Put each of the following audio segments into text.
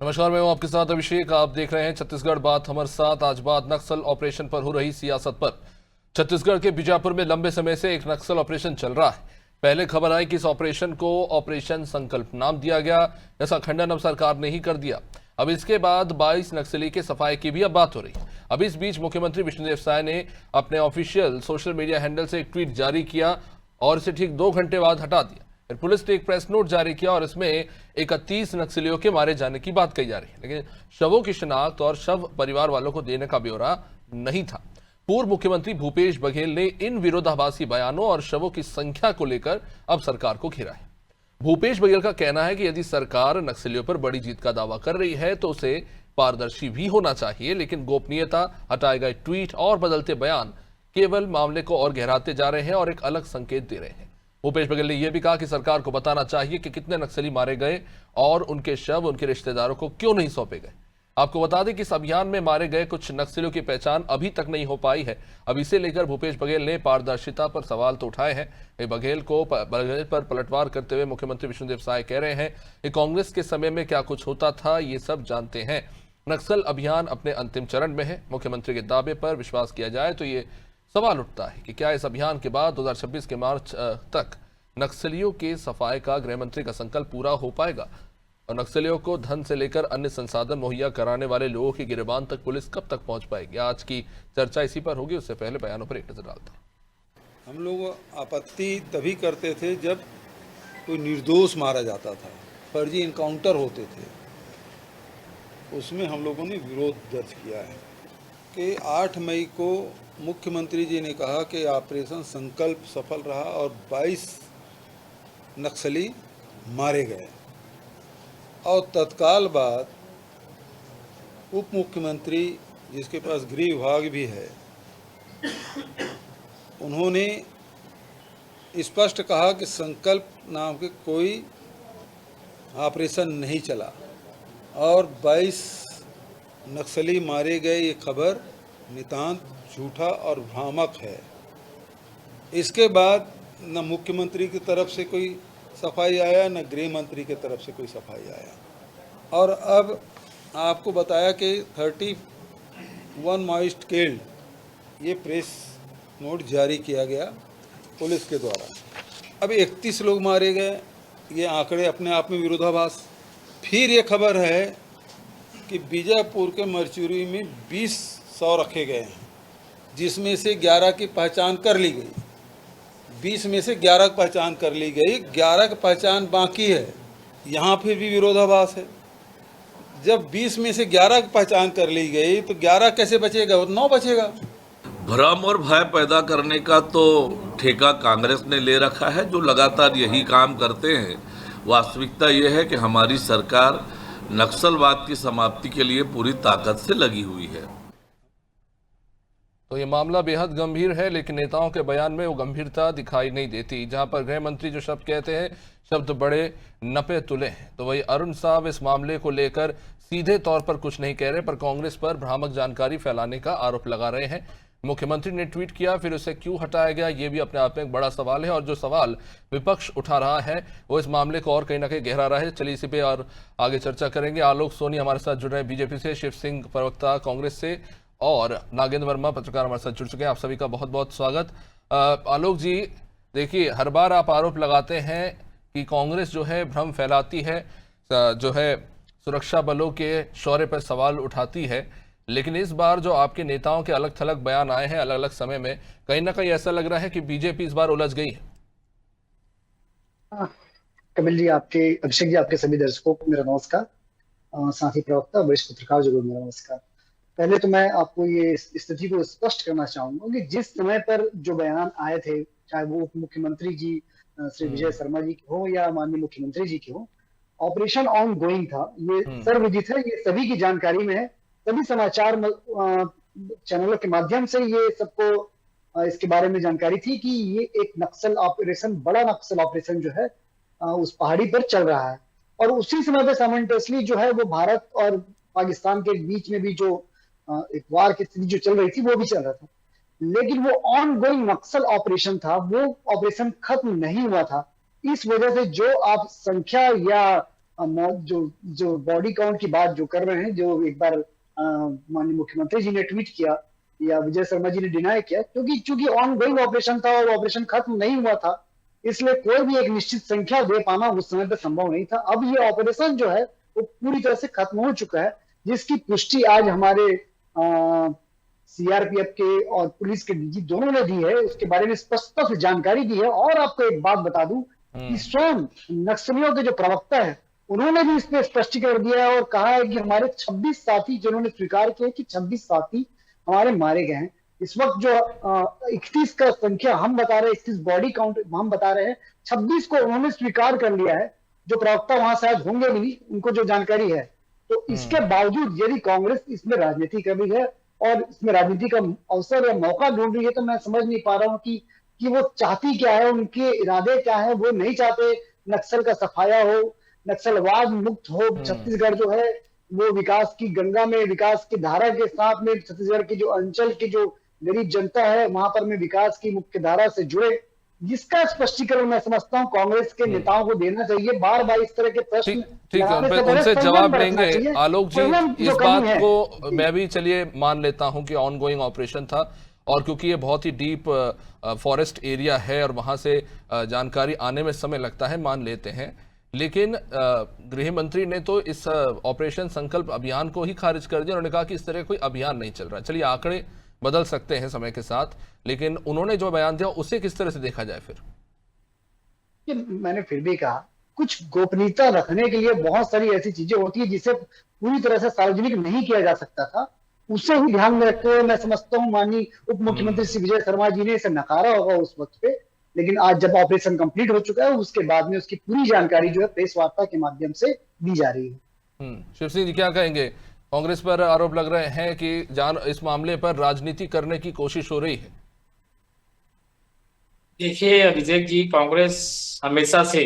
नमस्कार, मैं हूं आपके साथ अभिषेक। आप देख रहे हैं छत्तीसगढ़ बात हमारे साथ। आज बात नक्सल ऑपरेशन पर हो रही सियासत पर। छत्तीसगढ़ के बीजापुर में लंबे समय से एक नक्सल ऑपरेशन चल रहा है। पहले खबर आई कि इस ऑपरेशन को ऑपरेशन संकल्प नाम दिया गया। ऐसा खंडन अब सरकार ने ही कर दिया। अब इसके बाद 22 नक्सली के सफाई की भी अब बात हो रही है। अब इस बीच मुख्यमंत्री विष्णुदेव साय ने अपने ऑफिशियल सोशल मीडिया हैंडल से एक ट्वीट जारी किया और इसे ठीक 2 घंटे बाद हटा दिया। फिर पुलिस ने एक प्रेस नोट जारी किया और इसमें 31 नक्सलियों के मारे जाने की बात कही जा रही है, लेकिन शवों की शिनाख्त और शव परिवार वालों को देने का ब्यौरा नहीं था। पूर्व मुख्यमंत्री भूपेश बघेल ने इन विरोधाभासी बयानों और शवों की संख्या को लेकर अब सरकार को घेरा है। भूपेश बघेल का कहना है कि यदि सरकार नक्सलियों पर बड़ी जीत का दावा कर रही है तो उसे पारदर्शी भी होना चाहिए, लेकिन गोपनीयता, हटाए गए ट्वीट और बदलते बयान केवल मामले को और गहराते जा रहे हैं और एक अलग संकेत दे रहे हैं। भूपेश बघेल ने यह भी कहा कि सरकार को बताना चाहिए कि कितने नक्सली मारे गए और उनके शव उनके रिश्तेदारों को क्यों नहीं सौंपे गए। आपको बता दें कि इस अभियान में मारे गए कुछ नक्सलियों की पहचान अभी तक नहीं हो पाई है। अब इसे लेकर भूपेश बघेल ने पारदर्शिता पर सवाल तो उठाए हैं। बघेल पर पलटवार करते हुए मुख्यमंत्री विष्णुदेव साय कह रहे हैं कि कांग्रेस के समय में क्या कुछ होता था ये सब जानते हैं। नक्सल अभियान अपने अंतिम चरण में है। मुख्यमंत्री के दावे पर विश्वास किया जाए तो ये सवाल उठता है कि क्या इस अभियान के बाद 2026 के मार्च तक नक्सलियों के सफाई का गृह मंत्री का संकल्प पूरा हो पाएगा और नक्सलियों को धन से लेकर अन्य संसाधन मुहैया कराने वाले लोगों की गिरबान तक पुलिस कब तक पहुंच पाएगी। आज की चर्चा इसी पर होगी। उससे पहले बयानों पर एक नजर डालते हैं। हम लोग आपत्ति तभी करते थे जब कोई निर्दोष मारा जाता था, फर्जी इनकाउंटर होते थे, उसमें हम लोगों ने विरोध दर्ज किया है कि 8 मई को मुख्यमंत्री जी ने कहा कि ऑपरेशन संकल्प सफल रहा और 22 नक्सली मारे गए और तत्काल बाद उप मुख्यमंत्री, जिसके पास गृह विभाग भी है, उन्होंने स्पष्ट कहा कि संकल्प नाम के कोई ऑपरेशन नहीं चला और 22 नक्सली मारे गए। ये खबर नितांत झूठा और भ्रामक है। इसके बाद न मुख्यमंत्री की तरफ से कोई सफाई आया, न गृह मंत्री की तरफ से कोई सफाई आया। और अब आपको बताया कि 31 मॉइस्ट किल्ड, ये प्रेस नोट जारी किया गया पुलिस के द्वारा। अब 31 लोग मारे गए, ये आंकड़े अपने आप में विरोधाभास। फिर ये खबर है कि बीजापुर के मरचुरी में 20 रखे गए हैं, जिसमें से 11 की पहचान कर ली गई। 20 में से 11 की पहचान कर ली गई, 11 की पहचान बाकी है। यहाँ फिर भी विरोधाभास है। जब 20 में से 11 की पहचान कर ली गई तो 11 कैसे बचेगा? 9 बचेगा। भ्रम और भय पैदा करने का तो ठेका कांग्रेस ने ले रखा है, जो लगातार यही काम करते हैं। वास्तविकता यह है कि हमारी सरकार नक्सलवाद की समाप्ति के लिए पूरी ताकत से लगी हुई है। तो ये मामला बेहद गंभीर है, लेकिन नेताओं के बयान में वो गंभीरता दिखाई नहीं देती। जहां पर गृह मंत्री जो शब्द कहते हैं, शब्द बड़े नपे तुले हैं, तो वही अरुण साहब इस मामले को लेकर सीधे तौर पर कुछ नहीं कह रहे, पर कांग्रेस पर भ्रामक जानकारी फैलाने का आरोप लगा रहे हैं। मुख्यमंत्री ने ट्वीट किया, फिर उसे क्यों हटाया गया, ये भी अपने आप में एक बड़ा सवाल है। और जो सवाल विपक्ष उठा रहा है वो इस मामले को और कहीं ना कहीं गहरा रहा है। चलिए इसी पे और आगे चर्चा करेंगे। आलोक सोनी हमारे साथ जुड़ रहे हैं बीजेपी से, शिव सिंह प्रवक्ता कांग्रेस से और नागेंद्र वर्मा पत्रकार हमारे साथ जुड़ चुके हैं। आप सभी का बहुत बहुत स्वागत। आलोक जी, देखिए, हर बार आप आरोप लगाते हैं कि कांग्रेस जो है भ्रम फैलाती है, जो है सुरक्षा बलों के शौर्य पर सवाल उठाती है, लेकिन इस बार जो आपके नेताओं के अलग थलग बयान आए हैं अलग अलग समय में, कहीं ना कहीं ऐसा लग रहा है कि बीजेपी इस बार उलझ गई है। कपिल जी, आपके, अभिषेक जी, आपके सभी दर्शकों को मेरा नमस्कार। साथी प्रवक्ता, वरिष्ठ पत्रकार जो मेरा नमस्कार। पहले तो मैं आपको ये स्थिति को स्पष्ट करना चाहूंगा कि जिस समय पर जो बयान आए थे, चाहे वो उप मुख्यमंत्री जी श्री विजय शर्मा जी के हो या माननीय मुख्यमंत्री जी के हो, ऑपरेशन ऑन गोइंग था। ये सर्वविदित है, ये सभी की जानकारी में है। सभी समाचार चैनलों के माध्यम से ये सबको इसके बारे में जानकारी थी कि ये एक नक्सल ऑपरेशन, बड़ा नक्सल ऑपरेशन जो है उस पहाड़ी पर चल रहा है। और उसी समय पे साइमल्टेनियसली जो है वो भारत और पाकिस्तान के बीच में भी जो एक वार की स्थिति जो चल रही थी वो भी चल रहा था। लेकिन वो ऑन गोइंग नक्सल ऑपरेशन था, वो ऑपरेशन खत्म नहीं हुआ था। इस वजह से जो आप संख्या या जो जो बॉडी काउंट की बात जो कर रहे हैं, जो एक बार माननीय मुख्यमंत्री जी ने ट्वीट किया या विजय शर्मा जी ने डिनाई किया, क्योंकि चूंकि ऑन गोइंग ऑपरेशन था और ऑपरेशन खत्म नहीं हुआ था, इसलिए कोई भी एक निश्चित संख्या दे पाना उस समय पे संभव नहीं था। अब ये ऑपरेशन जो है वो पूरी तरह से खत्म हो चुका है, जिसकी पुष्टि आज हमारे सीआरपीएफ के और पुलिस के डीजी दोनों ने दी है। उसके बारे में स्पष्टता से जानकारी दी है। और आपको एक बात बता दूं कि स्वयं नक्सलियों के जो प्रवक्ता है उन्होंने भी इस पे स्पष्टीकरण दिया है और कहा है कि हमारे 26 साथी, जिन्होंने स्वीकार किया कि 26 साथी हमारे मारे गए हैं। इस वक्त जो 31 का संख्या हम बता रहे हैं, 31 बॉडी काउंट हम बता रहे हैं, 26 को उन्होंने स्वीकार कर लिया है। जो प्रवक्ता वहां शायद होंगे भी नहीं, उनको जो जानकारी है। तो इसके बावजूद यदि कांग्रेस इसमें राजनीति कर रही है और इसमें राजनीति का अवसर या मौका ढूंढ रही है, तो मैं समझ नहीं पा रहा हूँ कि वो चाहती क्या है, उनके इरादे क्या है। वो नहीं चाहते नक्सल का सफाया हो, नक्सलवाद मुक्त हो छत्तीसगढ़ जो है, वो विकास की गंगा में, विकास की धारा के साथ में छत्तीसगढ़ की जो अंचल की जो गरीब जनता है वहां पर में विकास की मुख्य धारा से जुड़े। जिसका स्पष्टीकरण मैं समझता हूँ कांग्रेस के नेताओं को देना चाहिए। बार बार इस तरह के प्रश्न ठीक है, उनसे जवाब लेंगे। आलोक जी, इस बात को मैं भी चलिए मान लेता हूं कि ऑन गोइंग ऑपरेशन था, और क्योंकि ये बहुत ही डीप फॉरेस्ट एरिया है और वहां से जानकारी आने में समय लगता है, मान लेते हैं। लेकिन गृह मंत्री ने तो इस ऑपरेशन संकल्प अभियान को ही खारिज कर दिया। उन्होंने कहा कि इस तरह कोई अभियान नहीं चल रहा। चलिए, आंकड़े बदल सकते हैं समय के साथ, लेकिन उन्होंने जो बयान दिया उसे किस तरह से देखा जाए फिर? मैंने फिर भी कहा, कुछ गोपनीयता रखने के लिए बहुत सारी ऐसी चीजें होती है जिसे पूरी तरह से सार्वजनिक नहीं किया जा सकता था। उसे ही ध्यान में रखते हुए मैं समझता हूँ माननीय उप मुख्यमंत्री श्री विजय शर्मा जी ने इसे नकारा होगा उस वक्त पे। लेकिन आज जब ऑपरेशन कंप्लीट हो चुका है, उसके बाद में उसकी पूरी जानकारी जो है प्रेस वार्ता के माध्यम से दी जा रही है। शिव सिंह जी, क्या कहेंगे? कांग्रेस पर आरोप लग रहे हैं कि इस मामले पर राजनीति करने की कोशिश हो रही है। देखिए अभिषेक जी, कांग्रेस हमेशा से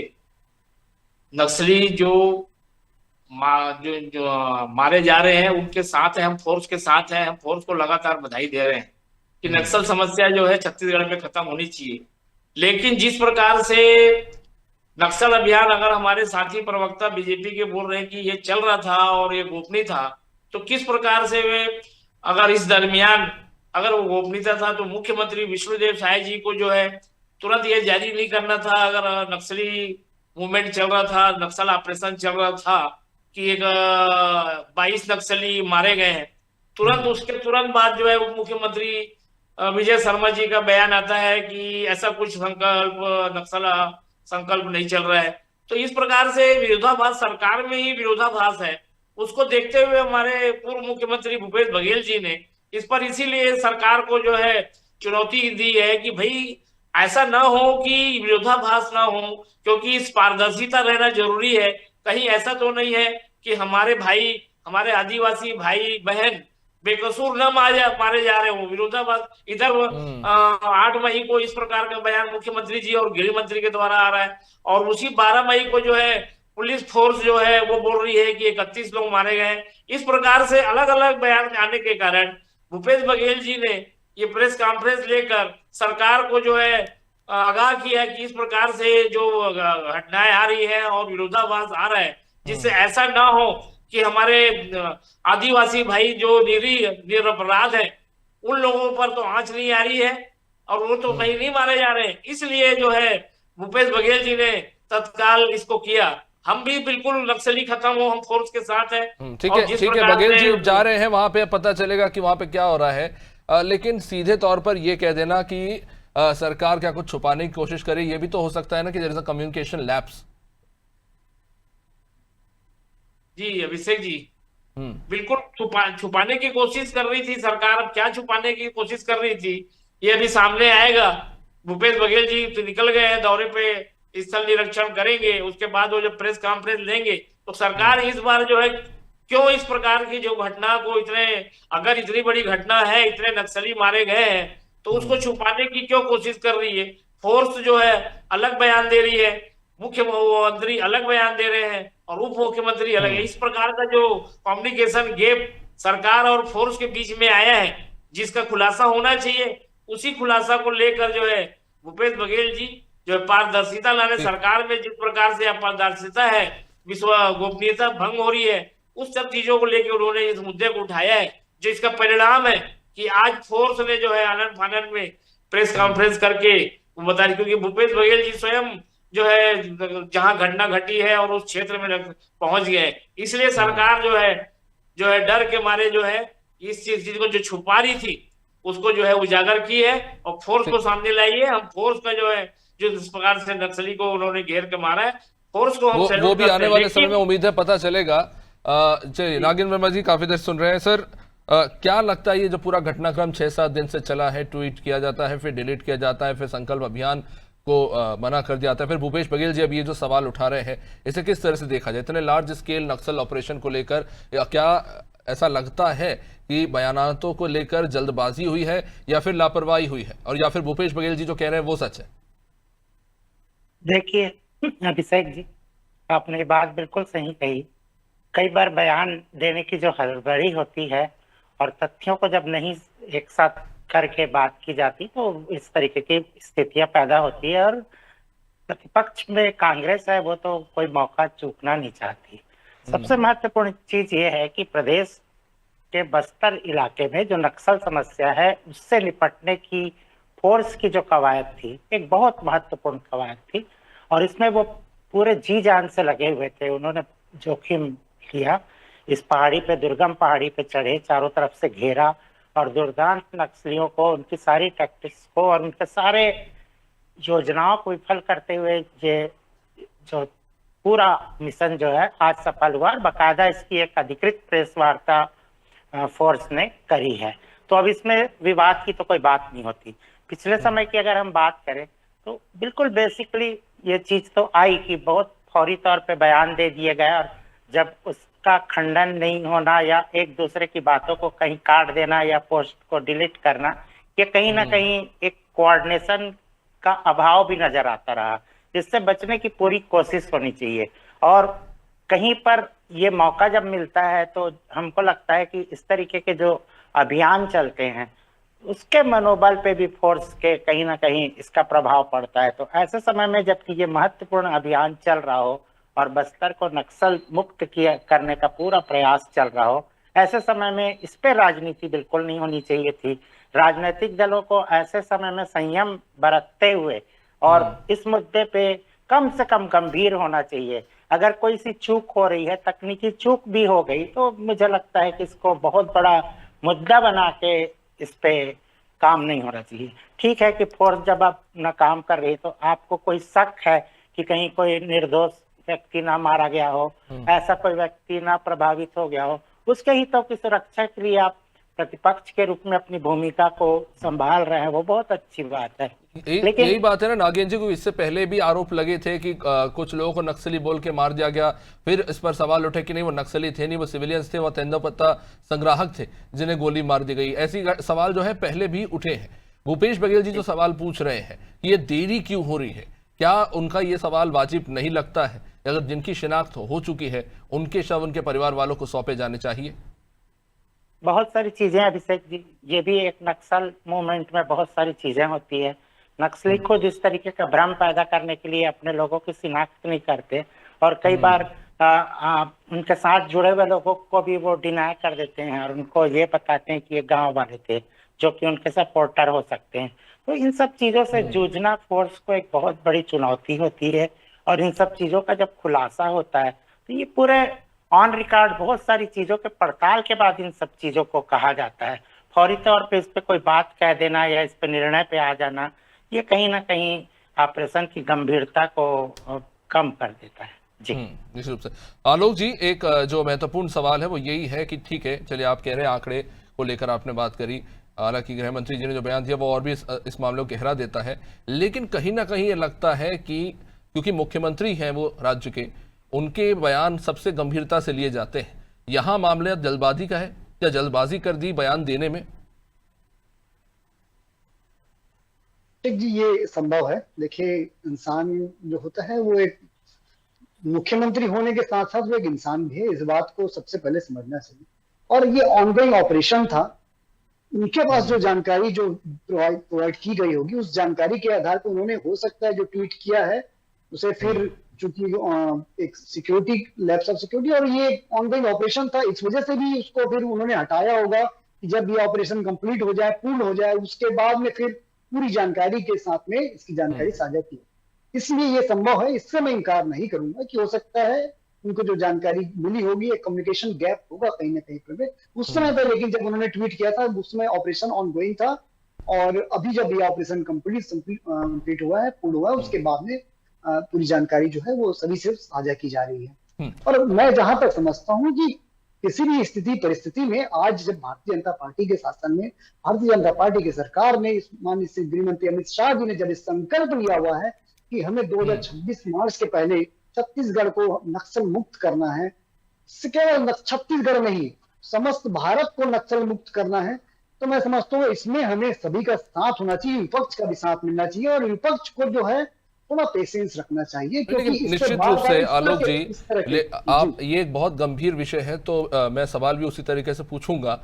नक्सली जो मारे जा रहे हैं उनके साथ है, हम फोर्स के साथ हैं। हम फोर्स को लगातार बधाई दे रहे हैं कि नक्सल समस्या जो है छत्तीसगढ़ में खत्म होनी चाहिए। लेकिन जिस प्रकार से नक्सल अभियान, अगर हमारे साथी प्रवक्ता बीजेपी के बोल रहे हैं कि ये चल रहा था और ये गोपनीय था, तो किस प्रकार से वे, अगर इस दरमियान अगर वो गोपनीयता था तो मुख्यमंत्री विष्णुदेव साय जी को जो है तुरंत ये जारी नहीं करना था। अगर नक्सली मूवमेंट चल रहा था, नक्सल ऑपरेशन चल रहा था कि एक 22 नक्सली मारे गए हैं, तुरंत उसके तुरंत बाद जो है उप मुख्यमंत्री विजय शर्मा जी का बयान आता है कि ऐसा कुछ नक्सल संकल्प नहीं चल रहा है। तो इस प्रकार से विरोधाभास, सरकार में ही विरोधाभास है। उसको देखते हुए हमारे पूर्व मुख्यमंत्री भूपेश बघेल जी ने इस पर इसीलिए सरकार को जो है चुनौती दी है कि भाई ऐसा ना हो कि विरोधाभास ना हो, क्योंकि इस पारदर्शिता रहना जरूरी है। कहीं ऐसा तो नहीं है कि हमारे भाई, हमारे आदिवासी भाई बहन बेकसूर न मारे जा रहे हो। विरोधाभास इधर 8 मई को इस प्रकार का बयान मुख्यमंत्री जी और गृह मंत्री के द्वारा आ रहा है, और उसी 12 मई को जो है पुलिस फोर्स जो है वो बोल रही है कि 31 लोग मारे गए। इस प्रकार से अलग अलग बयान आने के कारण भूपेश बघेल जी ने ये प्रेस कॉन्फ्रेंस लेकर सरकार को जो है आगाह किया कि इस प्रकार से जो घटनाएं आ रही है और विरोधाभास आ रहा है, जिससे ऐसा ना हो कि हमारे आदिवासी भाई जो निरपराध है उन लोगों पर तो आंच नहीं आ रही है और वो तो कहीं नहीं मारे जा रहे। इसलिए जो है भूपेश बघेल जी ने तत्काल इसको किया। हम भी बिल्कुल नक्सली खत्म हो, हम फोर्स के साथ हैं। ठीक है, बघेल जी जा रहे हैं वहां पे, पता चलेगा कि वहां पे क्या हो रहा है। लेकिन सीधे तौर पर ये कह देना कि सरकार क्या कुछ छुपाने की कोशिश करे, ये भी तो हो सकता है ना कि there is a communication lapse. जी अभिषेक जी, बिल्कुल छुपाने की कोशिश कर रही थी सरकार। अब क्या छुपाने की कोशिश कर रही थी ये अभी सामने आएगा। भूपेश बघेल जी तो निकल गए हैं दौरे पे, स्थल निरीक्षण करेंगे, उसके बाद वो जब प्रेस कॉन्फ्रेंस लेंगे तो सरकार इस बार जो है क्यों इस प्रकार की जो घटना को अगर इतनी बड़ी घटना है, इतने नक्सली मारे गए हैं, तो उसको छुपाने की क्यों कोशिश कर रही है। फोर्स जो है अलग बयान दे रही है, मुख्यमंत्री अलग बयान दे रहे हैं और उप मुख्यमंत्री अलग है। इस प्रकार का जो कम्युनिकेशन गैप सरकार और फोर्स के बीच में आया है, जिसका खुलासा होना चाहिए, उसी खुलासा को लेकर जो है भूपेश बघेल जी जो पारदर्शिता लाने, सरकार में जिस प्रकार से अपारदर्शिता है, विश्व गोपनीयता भंग हो रही है, उस सब चीजों को लेकर उन्होंने इस मुद्दे को उठाया है, जो इसका परिणाम है कि आज फोर्स ने जो है आनंद फानंद में प्रेस कॉन्फ्रेंस करके बता रही, क्योंकि भूपेश बघेल जी स्वयं जो है जहां घटना घटी है और उस क्षेत्र में पहुंच गए, इसलिए सरकार जो है डर के मारे जो है इस चीज को जो छुपा रही थी उसको जो है उजागर की है और फोर्स को सामने लाई है। हम फोर्स का जो है जो इस प्रकार से नक्सली को उन्होंने घेर के मारा है, फोर्स को हम वो भी आने वाले समय में लेकिन उम्मीद है पता चलेगा। नागेंद्र वर्मा जी काफी देर सुन रहे हैं सर। क्या लगता है ये जो पूरा घटनाक्रम 6-7 दिन से चला है, ट्वीट किया जाता है, फिर डिलीट किया जाता है, फिर संकल्प अभियान को मना कर दिया जाता है, फिर भूपेश बघेल जी अब ये जो सवाल उठा रहे हैं, इसे किस तरह से देखा जाए? इतने लार्ज स्केल नक्सल ऑपरेशन को लेकर क्या ऐसा लगता है कि बयानातों को लेकर जल्दबाजी हुई है या फिर लापरवाही हुई है, और या फिर भूपेश बघेल जी जो कह रहे हैं वो सच है? देखिए अभिषेक जी, आपने ये बात बिल्कुल सही कही। कई बार बयान देने की जो हड़बड़ी होती है और तथ्यों को जब नहीं एक साथ करके बात की जाती तो इस तरीके की स्थितियां पैदा होती है, और प्रतिपक्ष में कांग्रेस है वो तो कोई मौका चूकना नहीं चाहती। सबसे महत्वपूर्ण चीज ये है कि प्रदेश के बस्तर इलाके में जो नक्सल समस्या है उससे निपटने की फोर्स की जो कवायद थी, एक बहुत महत्वपूर्ण कवायद थी, और इसमें वो पूरे जी जान से लगे हुए थे। उन्होंने जोखिम लिया, इस पहाड़ी पे, दुर्गम पहाड़ी पे चढ़े, चारों तरफ से घेरा और दुर्दांत नक्सलियों को, उनकी सारी टैक्टिक्स को और उनके सारे योजनाओं को विफल करते हुए ये जो पूरा मिशन जो है आज सफल हुआ, और बाकायदा इसकी एक अधिकृत प्रेस वार्ता फोर्स ने करी है। तो अब इसमें विवाद की तो कोई बात नहीं होती। पिछले समय की अगर हम बात करें तो बिल्कुल बेसिकली ये चीज तो आई कि बहुत फौरी तौर पे बयान दे दिए गए, और जब उसका खंडन नहीं होना या एक दूसरे की बातों को कहीं काट देना या पोस्ट को डिलीट करना, ये कहीं ना कहीं एक कोऑर्डिनेशन का अभाव भी नजर आता रहा, जिससे बचने की पूरी कोशिश होनी चाहिए। और कहीं पर ये मौका जब मिलता है तो हमको लगता है कि इस तरीके के जो अभियान चलते हैं उसके मनोबल पे भी फोर्स के कहीं ना कहीं इसका प्रभाव पड़ता है। तो ऐसे समय में जबकि ये महत्वपूर्ण अभियान चल रहा हो और बस्तर को नक्सल मुक्त किया करने का पूरा प्रयास चल रहा हो, ऐसे समय में इस पे राजनीति बिल्कुल नहीं होनी चाहिए थी। राजनीतिक दलों को ऐसे समय में संयम बरतते हुए और इस मुद्दे पे कम से कम गंभीर होना चाहिए। अगर कोई सी चूक हो रही है, तकनीकी चूक भी हो गई, तो मुझे लगता है कि इसको बहुत बड़ा मुद्दा बना के इस पे काम नहीं होना चाहिए। ठीक है कि फोर्स जब आप अपना काम कर रही है तो आपको कोई शक है कि कहीं कोई निर्दोष व्यक्ति ना मारा गया हो, ऐसा कोई व्यक्ति ना प्रभावित हो गया हो, उसके हितों की सुरक्षा के लिए आप प्रतिपक्ष के रूप में अपनी भूमिका को संभाल रहे हैं, वो बहुत अच्छी बात है। लेकिन यही बात है ना नागेंद्र जी को, इससे पहले भी आरोप लगे थे कि कुछ लोगों को नक्सली बोल के मार दिया गया, फिर इस पर सवाल उठे कि नहीं वो नक्सली थे नहीं, वो सिविलियंस थे, वो तेंदुपत्ता संग्राहक थे जिन्हें गोली मार दी गई। ऐसी सवाल जो है पहले भी उठे हैं। भूपेश बघेल जी जो सवाल पूछ रहे हैं कि ये देरी क्यों हो रही है, क्या उनका ये सवाल वाजिब नहीं लगता है? अगर जिनकी शिनाख्त हो चुकी है उनके शव उनके परिवार वालों को सौंपे जाने चाहिए। बहुत सारी चीजें अभिषेक जी, ये भी एक नक्सल मूवमेंट में बहुत सारी चीजें होती है। नक्सली खुद इस तरीके का भ्रम पैदा करने के लिए अपने लोगों की शिनाख्त नहीं करते, और कई बार उनके साथ जुड़े हुए लोगों को भी वो डिनाई कर देते हैं और उनको ये बताते हैं कि ये गांव वाले थे जो कि उनके सपोर्टर हो सकते हैं। तो इन सब चीजों से जूझना फोर्स को एक बहुत बड़ी चुनौती होती है, और इन सब चीजों का जब खुलासा होता है तो ये पूरे ऑन रिकॉर्ड बहुत सारी चीजों के पड़ताल के बाद इन सब चीजों को कहा जाता है। फौरी तौर पे इस पे कोई बात कह देना या इस पे निर्णय पे आ जाना, ये कहीं ना कहीं ऑपरेशन की गंभीरता को कम कर देता है। जी निश्चित रूप से। आलोक जी, एक जो महत्वपूर्ण सवाल है वो यही है कि ठीक है, चलिए आप कह रहे हैं आंकड़े को लेकर आपने बात करी, हालांकि गृह मंत्री जी ने जो बयान दिया वो और भी इस मामले को गहरा देता है, लेकिन कहीं ना कहीं ये लगता है कि क्योंकि मुख्यमंत्री हैं वो राज्य के, उनके बयान सबसे गंभीरता से लिए जाते हैं। यहाँ मामला जल्दबाजी का है या जल्दबाजी कर दी बयान देने में? जी ये संभव है। देखिए, इंसान जो होता है वो एक मुख्यमंत्री होने के साथ साथ वो एक इंसान भी है, इस बात को सबसे पहले समझना चाहिए। और ये ऑनगोइंग ऑपरेशन था, उनके पास जो जानकारी जो प्रोवाइड की गई होगी, उस जानकारी के आधार पर उन्होंने हो सकता है जो ट्वीट किया है उसे फिर चूंकि एक सिक्योरिटी लैप्स ऑफ सिक्योरिटी और ये ऑनगोइंग ऑपरेशन था, इस वजह से भी उसको फिर उन्होंने हटाया होगा कि जब ये ऑपरेशन कंप्लीट हो जाए, पूर्ण हो जाए, उसके बाद में फिर पूरी जानकारी के साथ में इसकी जानकारी साझा की। इसलिए ये संभव है, इससे मैं इनकार नहीं करूंगा कि हो सकता है उनको जो जानकारी मिली होगी, एक कम्युनिकेशन गैप होगा कहीं ना कहीं पर उस समय पर। लेकिन जब उन्होंने ट्वीट किया था उस समय ऑपरेशन ऑनगोइंग था, और अभी जब ये ऑपरेशन कंप्लीट हुआ है, पूर्ण हुआ है, उसके बाद में पूरी जानकारी जो है वो सभी से साझा की जा रही है। और मैं जहां तक समझता हूं कि किसी भी स्थिति परिस्थिति में आज जब भारतीय जनता पार्टी के शासन में, भारतीय जनता पार्टी की सरकार ने, माननीय गृह मंत्री अमित शाह जी ने जब इस संकल्प लिया हुआ है कि हमें 2026 मार्च के पहले छत्तीसगढ़ को नक्सल मुक्त करना है, केवल छत्तीसगढ़ नहीं समस्त भारत को नक्सल मुक्त करना है, तो मैं समझता हूँ इसमें हमें सभी का साथ होना चाहिए, विपक्ष का भी साथ मिलना चाहिए, और विपक्ष को जो है थोड़ा पेशेंस रखना चाहिए। लेकिन निश्चित रूप से आलोक जी, आप ये एक बहुत गंभीर विषय है, तो मैं सवाल भी उसी तरीके से पूछूंगा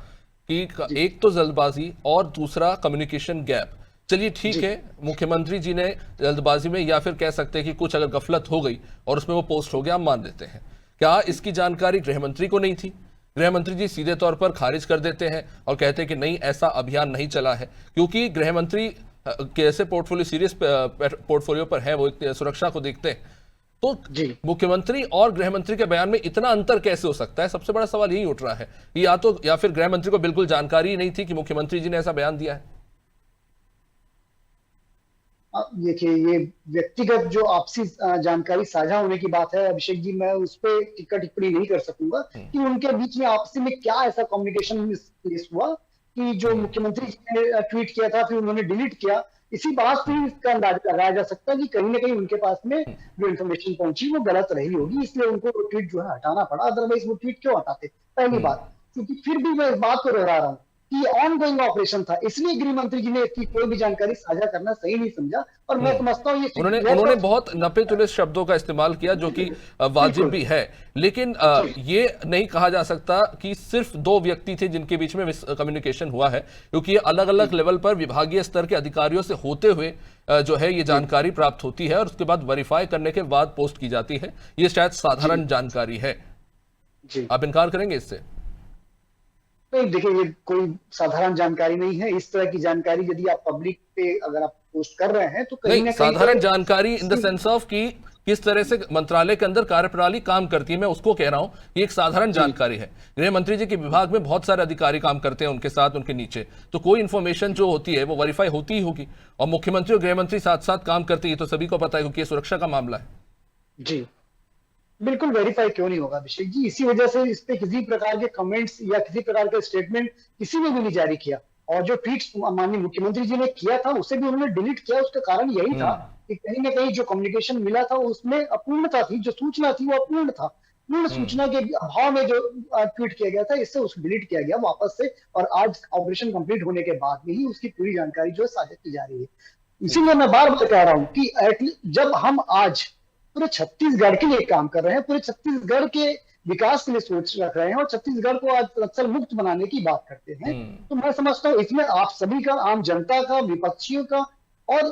कि एक तो जल्दबाजी और दूसरा कम्युनिकेशन गैप। चलिए ठीक है, मुख्यमंत्री जी ने जल्दबाजी में, या फिर कह सकते हैं कि कुछ अगर गफलत हो गई और उसमें वो पोस्ट हो गया, हम मान लेते हैं, क्या इसकी जानकारी गृह मंत्री को नहीं थी? गृह मंत्री जी सीधे तौर पर खारिज कर देते हैं और कहते हैं कि नहीं, ऐसा अभियान नहीं चला है, क्योंकि गृह मंत्री कैसे पोर्टफोलियो सीरियस पोर्टफोलियो पर है, वो सुरक्षा को देखते हैं। तो मुख्यमंत्री और गृह मंत्री के बयान में इतना अंतर कैसे हो सकता है? सबसे बड़ा सवाल यही उठ रहा है। या फिर गृह मंत्री को बिल्कुल जानकारी ही नहीं थी कि मुख्यमंत्री जी ने ऐसा बयान दिया है। देखिए, ये व्यक्तिगत जो आपसी जानकारी साझा होने की बात है अभिषेक जी, मैं उस पर टिक्का टिप्पणी नहीं कर सकूंगा कि उनके बीच में आपसी में क्या ऐसा कम्युनिकेशन मिस हुआ कि जो मुख्यमंत्री जी ने ट्वीट किया था फिर उन्होंने डिलीट किया। इसी बात से इसका अंदाजा लगाया जा सकता है कि कहीं ना कहीं उनके पास में जो इन्फॉर्मेशन पहुंची वो गलत रही होगी, इसलिए उनको वो ट्वीट जो है हटाना पड़ा। अदरवाइज वो ट्वीट क्यों हटाते? पहली बात, क्योंकि फिर भी मैं इस बात को दोहरा रहा हूँ कि ऑनगोइंग ऑपरेशन था, इसलिए गृह मंत्री जी ने इसकी कोई भी जानकारी साझा करना सही नहीं समझा। और मैं समझता हूँ ये उन्होंने बहुत नपे-तुले शब्दों का इस्तेमाल किया, जो कि वाजिब भी है, लेकिन ये नहीं कहा जा सकता कि सिर्फ 2 व्यक्ति थे जिनके बीच में कम्युनिकेशन हुआ है, क्योंकि ये अलग अलग लेवल पर विभागीय स्तर के अधिकारियों से होते हुए जो है ये जानकारी प्राप्त होती है और उसके बाद वेरीफाई करने के बाद पोस्ट की जाती है। ये शायद साधारण जानकारी है। आप इनकार करेंगे इससे? नहीं, देखिए, ये कोई साधारण जानकारी नहीं है। इस तरह की जानकारी यदि आप पब्लिक पे अगर आप पोस्ट कर रहे हैं तो कहीं ना कहीं साधारण जानकारी इन द सेंस ऑफ कि किस तरह से मंत्रालय के अंदर कार्यप्रणाली काम करती है, मैं उसको कह रहा हूं। ये एक साधारण जानकारी है। गृह मंत्री जी के विभाग में बहुत सारे अधिकारी काम करते हैं, उनके साथ उनके नीचे, तो कोई इंफॉर्मेशन जो होती है वो वेरीफाई होती ही होगी। और मुख्यमंत्री और गृह मंत्री साथ साथ काम करते हैं, तो सभी को पता है, क्योंकि ये सुरक्षा का मामला है। जी बिल्कुल, वेरीफाई क्यों नहीं होगा अभिषेक जी? इसी वजह से इस पे किसी प्रकार के कमेंट्स या किसी प्रकार का स्टेटमेंट किसी ने भी नहीं जारी किया। और जो ट्वीट माननीय मुख्यमंत्री जी ने किया था उसे भी उन्होंने डिलीट किया। उसका कारण यही था कि कहीं ना कहीं जो कम्युनिकेशन मिला था उसमें अपूर्णता थी, जो सूचना थी वो अपूर्ण था। पूर्ण सूचना के अभाव में जो ट्वीट किया गया था, इससे उसको डिलीट किया गया वापस से, और आज ऑपरेशन कंप्लीट होने के बाद में ही उसकी पूरी जानकारी जो है साझा की जा रही है। इसीलिए मैं बार बार कह रहा हूँ कि जब हम आज पूरे छत्तीसगढ़ के लिए काम कर रहे हैं, पूरे छत्तीसगढ़ के विकास के लिए सोच रख रहे हैं और छत्तीसगढ़ को आज नक्सल मुक्त बनाने की बात करते हैं, तो मैं समझता हूँ इसमें आप सभी का, आम जनता का, विपक्षियों का और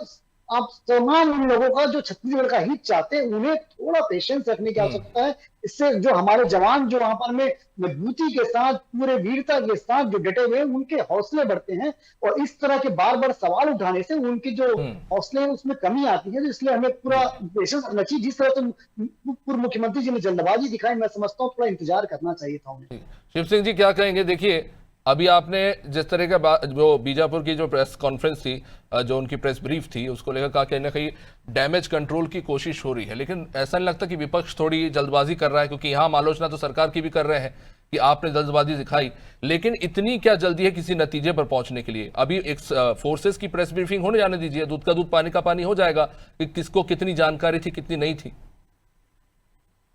आप तमाम उन लोगों का जो छत्तीसगढ़ का हित चाहते हैं, उन्हें थोड़ा पेशेंस रखने की आवश्यकता है। इससे जो हमारे जवान जो वहां पर में मजबूती के साथ, पूरे वीरता के साथ जो डटे हुए हैं, उनके हौसले बढ़ते हैं। और इस तरह के बार बार सवाल उठाने से उनके जो हौसले हैं उसमें कमी आती है। तो इसलिए हमें पूरा पेशेंस रखना चाहिए। जिस तरह से पूर्व मुख्यमंत्री जी ने जल्दबाजी दिखाई, मैं समझता हूँ थोड़ा इंतजार करना चाहिए था उन्हें। शिव सिंह जी क्या कहेंगे? देखिए, अभी आपने जिस तरह का जो बीजापुर की जो प्रेस कॉन्फ्रेंस थी, जो उनकी प्रेस ब्रीफ थी, उसको लेकर कहा कहीं ना कहीं डैमेज कंट्रोल की कोशिश हो रही है, लेकिन ऐसा नहीं लगता कि विपक्ष थोड़ी जल्दबाजी कर रहा है? क्योंकि यहाँ हम आलोचना तो सरकार की भी कर रहे हैं कि आपने जल्दबाजी दिखाई, लेकिन इतनी क्या जल्दी है किसी नतीजे पर पहुंचने के लिए? अभी एक फोर्सेस की प्रेस ब्रीफिंग होने जाने दीजिए, दूध का दूध पानी का पानी हो जाएगा कि किसको कितनी जानकारी थी, कितनी नहीं थी।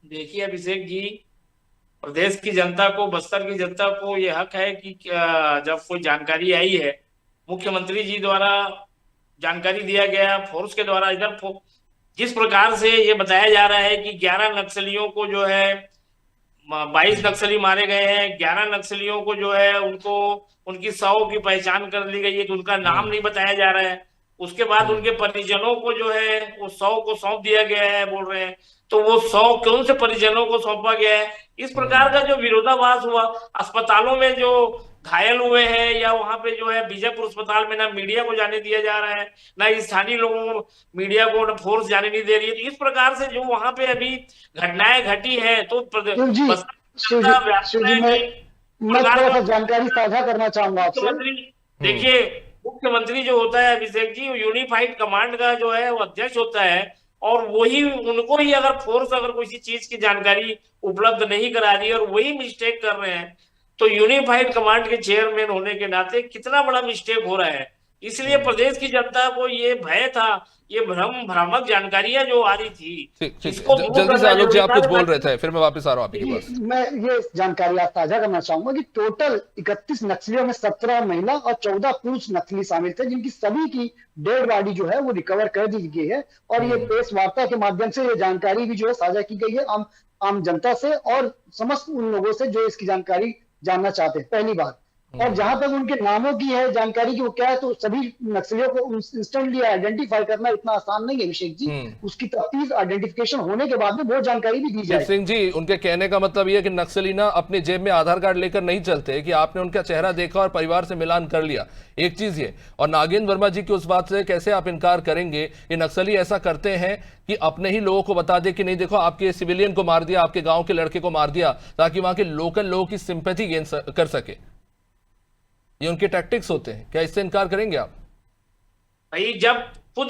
देखिए अभिषेक जी, प्रदेश की जनता को, बस्तर की जनता को यह हक है कि जब कोई जानकारी आई है, मुख्यमंत्री जी द्वारा जानकारी दिया गया, फोर्स के द्वारा, इधर जिस प्रकार से ये बताया जा रहा है कि 11 नक्सलियों को जो है 22 नक्सली मारे गए हैं, 11 नक्सलियों को जो है उनको उनकी 100 की पहचान कर ली गई है, तो उनका नाम नहीं बताया जा रहा है। उसके बाद उनके परिजनों को जो है वो 100 को सौंप दिया गया है, बोल रहे हैं। तो वो 100 कौन से परिजनों को सौंपा गया है। इस प्रकार का जो विरोधाभास हुआ, अस्पतालों में जो घायल हुए हैं या वहां पे जो है बीजापुर अस्पताल में ना मीडिया को जाने दिया जा रहा है, ना स्थानीय लोगों को, मीडिया को ना फोर्स जाने नहीं दे रही है। तो इस प्रकार से जो वहां पे अभी घटनाएं घटी है तो मैं थोड़ा सा जानकारी साझा करना चाहूंगा आपसे। मुख्यमंत्री देखिए, मुख्यमंत्री जो होता है अभिषेक जी, यूनिफाइड कमांड का जो है वो अध्यक्ष होता है, और वही उनको ही अगर फोर्स अगर किसी चीज की जानकारी उपलब्ध नहीं करा रही है और वही मिस्टेक कर रहे हैं, तो यूनिफाइड कमांड के चेयरमैन होने के नाते कितना बड़ा मिस्टेक हो रहा है। इसलिए प्रदेश की जनता को ये भय था, ये भ्रामक जानकारियां जो आ रही थी, ठीक इसको जल्दी से आलोक जी आप कुछ बोल रहे थे, फिर मैं वापस आ रहा हूँ आपके पास। मैं ये जानकारी आप साझा करना चाहूंगा कि टोटल 31 नक्सलियों में 17 महिला और 14 पुरुष नक्सली शामिल थे, जिनकी सभी की डेड बॉडी जो है वो रिकवर कर दी गई है। और ये प्रेस वार्ता के माध्यम से ये जानकारी भी जो है साझा की गई है आम जनता से और समस्त उन लोगों से जो इसकी जानकारी जानना चाहते हैं, पहली बात। और जहां तक उनके नामों की है जानकारी की वो क्या है, तो सभी नक्सलियों को इंस्टेंटली आइडेंटिफाई करना इतना आसान नहीं है अभिषेक जी। उसकी तफ्तीश आइडेंटिफिकेशन होने के बाद में वो जानकारी भी दी जाए। सिंह जी, उनके कहने का मतलब ये है कि नक्सली ना अपने जेब में आधार कार्ड लेकर नहीं चलते, कि आपने उनका चेहरा देखा और परिवार से मिलान कर लिया, एक चीज ये। और नागेंद्र वर्मा जी की उस बात से कैसे आप इनकार करेंगे कि नक्सली ऐसा करते हैं कि अपने ही लोगों को बता दे कि नहीं देखो आपके सिविलियन को मार दिया, आपके गांव के लड़के को मार दिया, ताकि वहां के लोकल लोगों की सिंपैथी गेन कर सके। ये उनके टैक्टिक्स होते हैं, क्या इससे इनकार करेंगे आप? भाई जब खुद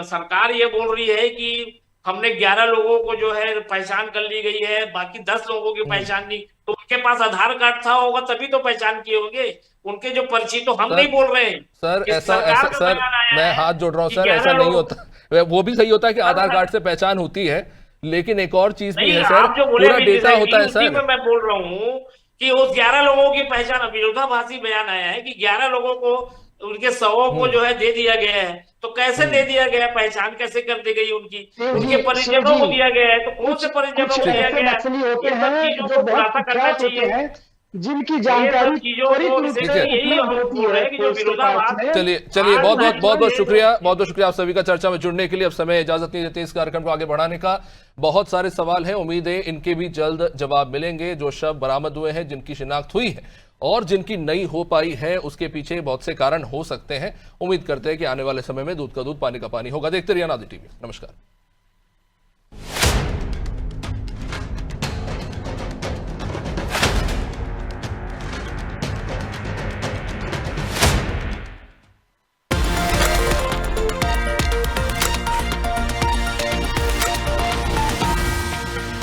सरकार ये बोल रही है कि हमने 11 लोगों को जो है पहचान कर ली गई है, बाकी 10 लोगों की पहचान नहीं, तो उनके पास आधार कार्ड था होगा तभी तो पहचान किए होंगे उनके जो पर्ची, तो हम नहीं बोल रहे हैं सर। ऐसा सर मैं हाथ जोड़ रहा हूँ सर, ऐसा नहीं होता। वो भी सही होता है कि आधार कार्ड से पहचान होती है, लेकिन एक और चीज भी है सर, पूरा डेटा होता है सर। मैं बोल रहा हूँ कि उस 11 लोगों की पहचान, विरोधाभासी बयान आया है कि 11 लोगों को उनके शवों को जो है दे दिया गया है, तो कैसे दे दिया गया, पहचान कैसे कर दी गई उनकी, उनके परिजनों को दिया गया है, तो कौन से परिजनों को दिया गया है, होते हैं जो बहुत कुख्यात होते हैं, जिनकी जानकारी चलिए बहुत बहुत शुक्रिया आप सभी का चर्चा में जुड़ने के लिए। अब समय इजाजत नहीं देते इस कार्यक्रम को आगे बढ़ाने का। बहुत सारे सवाल हैं, उम्मीद है इनके भी जल्द जवाब मिलेंगे। जो शव बरामद हुए हैं, जिनकी शिनाख्त हुई है और जिनकी नहीं हो पाई है, उसके पीछे बहुत से कारण हो सकते हैं। उम्मीद करते हैं कि आने वाले समय में दूध का दूध पानी का पानी होगा। देखते रहिए आज़ादी टीवी। नमस्कार।